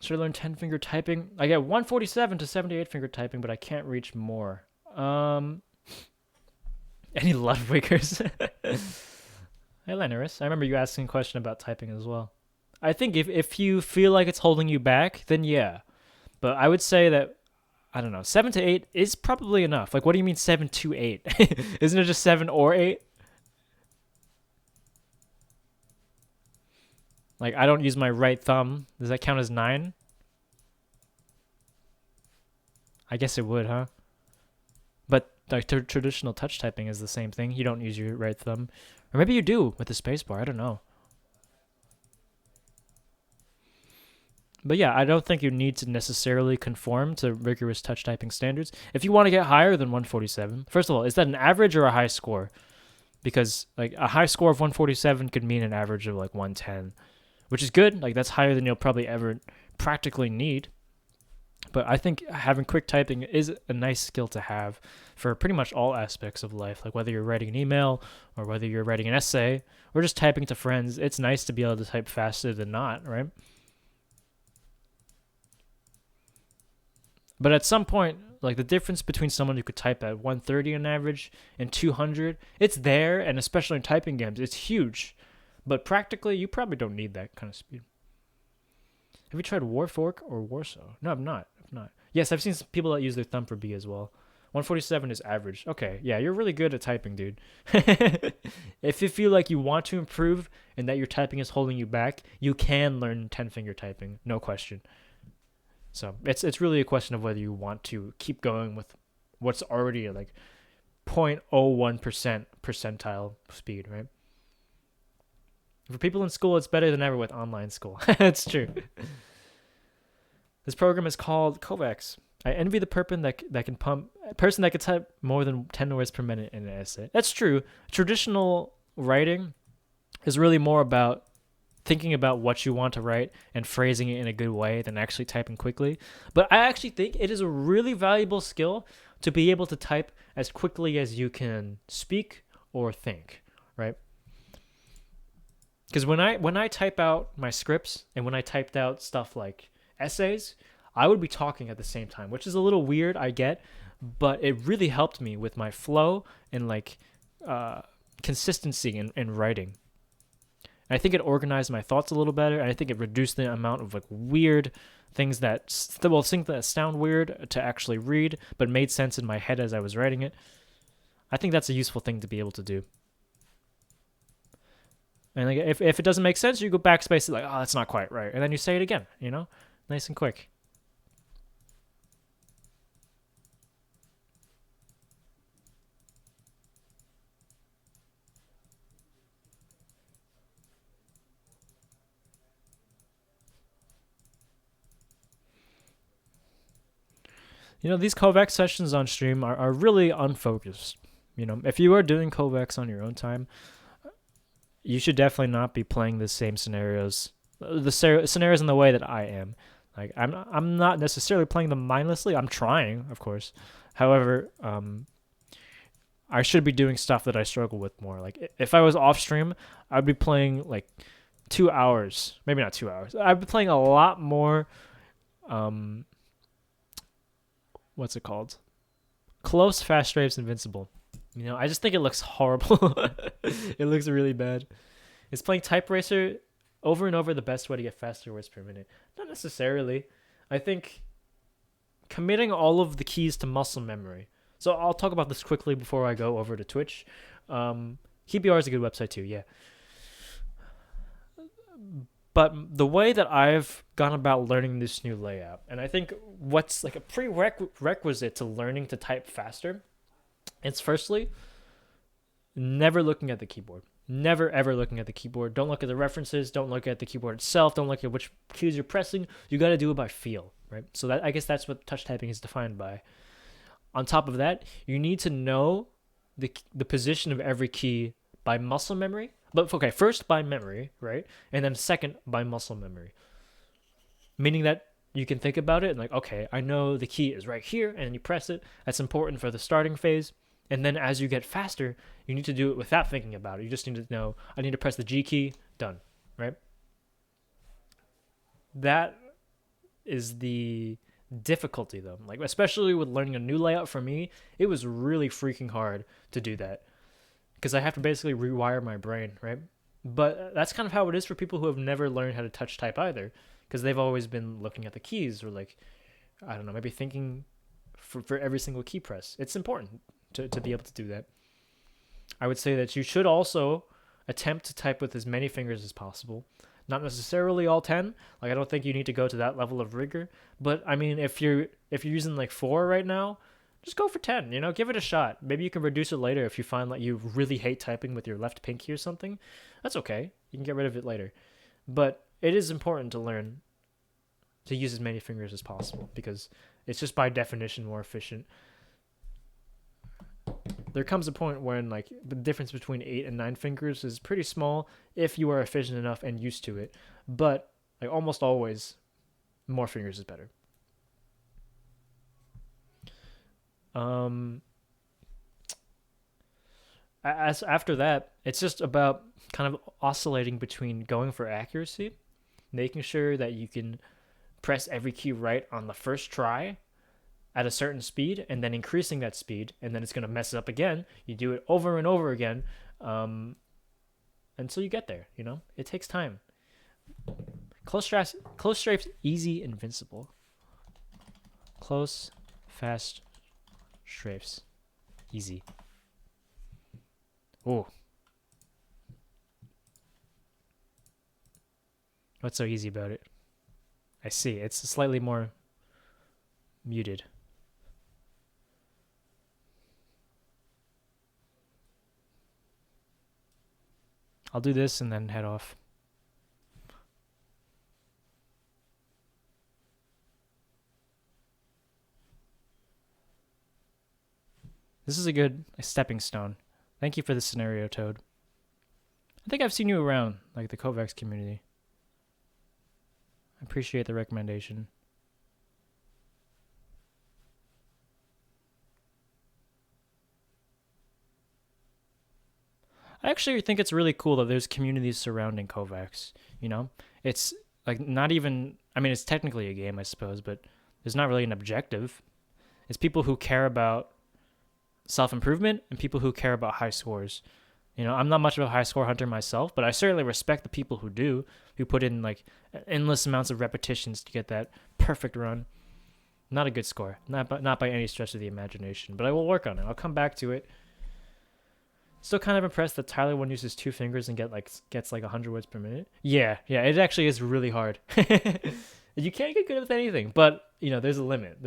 Should I learn 10 finger typing? I get 147 to 78 finger typing, but I can't reach more. Any Ludwigers? Hey, Lenaris. I remember you asking a question about typing as well. I think if you feel like it's holding you back, then yeah. But I would say that, I don't know, 7 to 8 is probably enough. Like, what do you mean 7 to 8? Isn't it just 7 or 8? Like, I don't use my right thumb. Does that count as 9? I guess it would, huh? But like traditional touch typing is the same thing. You don't use your right thumb. Or maybe you do with the spacebar. I don't know. But yeah, I don't think you need to necessarily conform to rigorous touch typing standards. If you want to get higher than 147, first of all, is that an average or a high score? Because like a high score of 147 could mean an average of like 110, which is good. Like that's higher than you'll probably ever practically need. But I think having quick typing is a nice skill to have for pretty much all aspects of life. Like whether you're writing an email or whether you're writing an essay or just typing to friends, it's nice to be able to type faster than not, right? But at some point, like the difference between someone who could type at 130 on average and 200, it's there, and especially in typing games, it's huge. But practically, you probably don't need that kind of speed. Have you tried Warfork or Warsaw? No, I've not. I've not. Yes, I've seen some people that use their thumb for B as well. 147 is average. Okay, yeah, you're really good at typing, dude. If you feel like you want to improve and that your typing is holding you back, you can learn 10 finger typing, no question. So it's really a question of whether you want to keep going with what's already like 0.01% percentile speed, right? For people in school, it's better than ever with online school. It's true. This program is called Kovacs. I envy the person that can type more than 10 words per minute in an essay. That's true. Traditional writing is really more about thinking about what you want to write and phrasing it in a good way than actually typing quickly. But I actually think it is a really valuable skill to be able to type as quickly as you can speak or think, right? Because when I type out my scripts and when I typed out stuff like essays, I would be talking at the same time, which is a little weird, I get, but it really helped me with my flow and like consistency in writing. And I think it organized my thoughts a little better, and I think it reduced the amount of like weird things that sound weird to actually read, but made sense in my head as I was writing it. I think that's a useful thing to be able to do. And like if it doesn't make sense, you go backspace it like, oh, that's not quite right, and then you say it again, nice and quick. These Kovacs sessions on stream are really unfocused. If you are doing Kovacs on your own time, you should definitely not be playing the same scenarios, scenarios in the way that I am. Like I'm not necessarily playing them mindlessly. I'm trying, of course. However, I should be doing stuff that I struggle with more. Like if I was off stream, I'd be playing like 2 hours, maybe not 2 hours. I'd be playing a lot more. What's it called? Close, fast strafes, invincible. I just think it looks horrible. It looks really bad. Is playing Type Racer over and over the best way to get faster words per minute? Not necessarily. I think committing all of the keys to muscle memory. So I'll talk about this quickly before I go over to Twitch. KeepYR is a good website too, yeah. But the way that I've gone about learning this new layout, and I think what's like a prerequisite to learning to type faster, it's firstly, never looking at the keyboard. Never, ever looking at the keyboard. Don't look at the references. Don't look at the keyboard itself. Don't look at which keys you're pressing. You got to do it by feel, right? So I guess that's what touch typing is defined by. On top of that, you need to know the position of every key by muscle memory. But okay, first by memory, right? And then second by muscle memory. Meaning that you can think about it and like, okay, I know the key is right here, and then you press it. That's important for the starting phase. And then as you get faster, you need to do it without thinking about it. You just need to know, I need to press the G key, done, right? That is the difficulty though. Like especially with learning a new layout for me, it was really freaking hard to do that. Because I have to basically rewire my brain, right? But that's kind of how it is for people who have never learned how to touch type either. Because they've always been looking at the keys or like, I don't know, maybe thinking for every single key press. It's important to be able to do that. I would say that you should also attempt to type with as many fingers as possible. Not necessarily all 10. Like I don't think you need to go to that level of rigor. But I mean, if you're using like 4 right now, just go for 10, give it a shot. Maybe you can reduce it later if you find like you really hate typing with your left pinky or something. That's okay. You can get rid of it later. But it is important to learn to use as many fingers as possible because it's just by definition more efficient. There comes a point when like the difference between 8 and 9 fingers is pretty small if you are efficient enough and used to it. But like almost always, more fingers is better. As after that, it's just about kind of oscillating between going for accuracy, making sure that you can press every key right on the first try at a certain speed, and then increasing that speed, and then it's going to mess it up again. You do it over and over again until you get there. It takes time. Close strafes, easy, invincible. Close, fast strafes, easy. Oh, what's so easy about it? I see. It's slightly more muted. I'll do this and then head off. This is a good stepping stone. Thank you for the scenario, Toad. I think I've seen you around, like the Kovacs community. I appreciate the recommendation. I actually think it's really cool that there's communities surrounding Kovacs. You know, it's like not even. I mean, it's technically a game, I suppose, but there's not really an objective. It's people who care about self improvement and people who care about high scores. You know, I'm not much of a high score hunter myself, but I certainly respect the people who do, who put in like endless amounts of repetitions to get that perfect run. Not a good score, not by any stretch of the imagination, but I will work on it. I'll come back to it. Still kind of impressed that Tyler one uses 2 fingers and gets like 100 words per minute. Yeah, it actually is really hard. You can't get good with anything, but you know, there's a limit.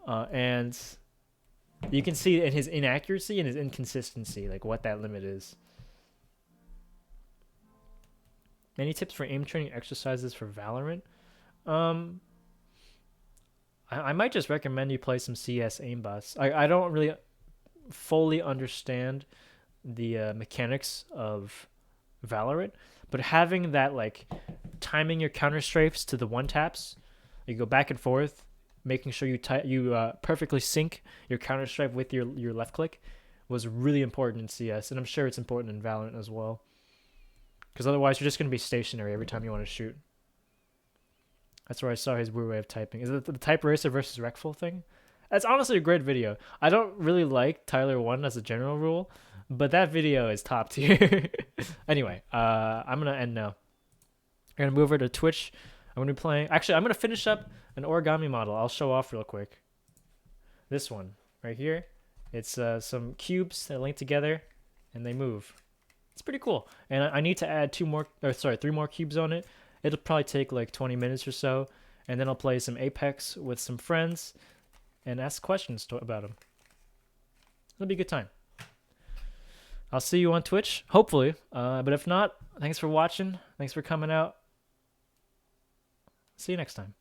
And you can see in his inaccuracy and his inconsistency, like what that limit is. Any tips for aim training exercises for Valorant? I might just recommend you play some CS aimbots. I don't really fully understand the mechanics of Valorant, but having that like timing your counter strafes to the one taps, you go back and forth, making sure you perfectly sync your counter strike with your left click was really important in CS, and I'm sure it's important in Valorant as well. Because otherwise, you're just going to be stationary every time you want to shoot. That's where I saw his weird way of typing. Is it the type eraser versus rectful thing? That's honestly a great video. I don't really like Tyler 1 as a general rule, but that video is top tier. Anyway, I'm going to end now. I'm going to move over to Twitch. I'm going to be playing... Actually, I'm going to finish up an origami model. I'll show off real quick. This one right here. It's some cubes that link together, and they move. It's pretty cool. And I need to add 3 more cubes on it. It'll probably take like 20 minutes or so, and then I'll play some Apex with some friends and ask questions about them. It'll be a good time. I'll see you on Twitch, hopefully. But if not, thanks for watching. Thanks for coming out. See you next time.